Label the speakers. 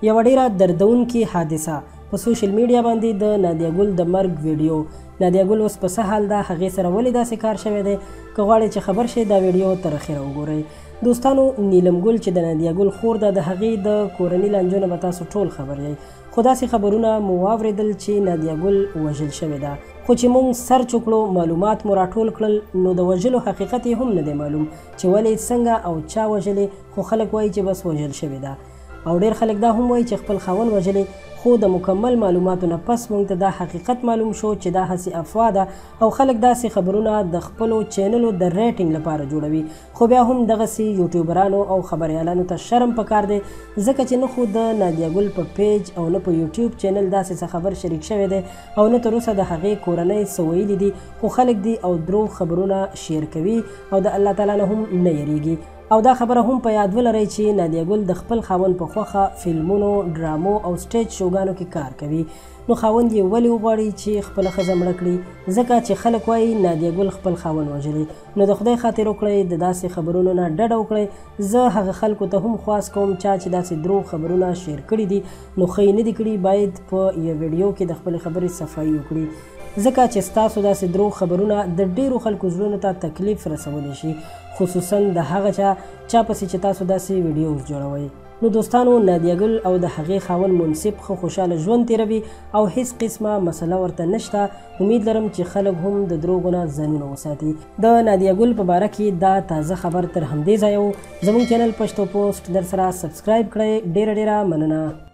Speaker 1: یوه ډیره دردونکې حادثه په سوشل میډیا باندې د نادیه ګل د مرګ ویډیو. نادیه ګل اوس په څه حال ده، هغې سره ولې داسې کار شوی دی؟ که غواړئ چې خبر شئ دا ویډیو تر اخره وګورئ. دوستانو، نیلم ګل چې د نادیه ګل خور ده، د هغې د کورني لانجو به تاسو ټول خبر یئ. خو داسې خبرونه مو واورېدل چې نادیه ګل وژل شوې ده، خو چې موږ سرچ وکړو، معلومات مو راټول کړل، نو د وژلو حقیقت یې هم نه دی معلوم چې ولې، څنګه او چا وژلې. خو خلک وایي چې بس وژل شوې ده، او ډېر خلک دا هم وایي چې خپل خاوند وژلې. خو د مکمل معلوماتو نه پس موږ ته دا حقیقت معلوم شو چې دا هسې افوا ده، او خلک داسې خبرونه د خپلو چینلو د ریټینګ لپاره جوړوي. خو بیا هم دغسې یوټیوبرانو او خبریالانو ته شرم پکار دی، ځکه چې نه خو د نادیه ګل په پیج او نه په یوټیوب چینل داسې څه خبر شریک شوی دی، او نه تر اوسه د هغې کورنۍ څه ویلي دي. خو خلک دي او دروغ خبرونه شیر کوي او د الله تعالی نه هم نه یریږي. او دا خبره هم په یاد ولرئ چې نادیه ګل د خپل خاوند په خوښه فلمونو، ډرامو او سټیج شوګانو کې کار کوي. نو خاوند یې ولې وغواړي چې خپله ښځه مړه کړي؟ ځکه چې خلک وایي نادیه ګل خپل خاوند وژلی. نو د خدای خاطر وکړئ د داسې خبرونو نه ډډه وکړئ. زه هغه خلکو ته هم خواست کوم چا چې داسې دروغ خبرونه شیر کړي دي، نو ښه یې نه دي کړي، باید په یو ویډیو کې د خپلې خبرې صفایي وکړي، ځکه چې ستاسو داسې دروغ خبرونه د ډېرو خلکو زړونو ته تکلیف رسولی شي، خصوصا د هغه چا پسې چې تاسو داسې ویډیوز جوړوئ. نو دوستانو، نادیه ګل او د هغې خاوند منصف ښه خوشحاله ژوند تیروي او هیڅ قسمه مسله ورته نشته. امید لرم چې خلک هم د دروغو نه ځانونه وساتي. د نادیه ګل په باره کې دا تازه خبر تر همدې ځایه و. زموږ چینل پښتو پوسټ در سره سبسکرایب کړئ. ډېره مننه.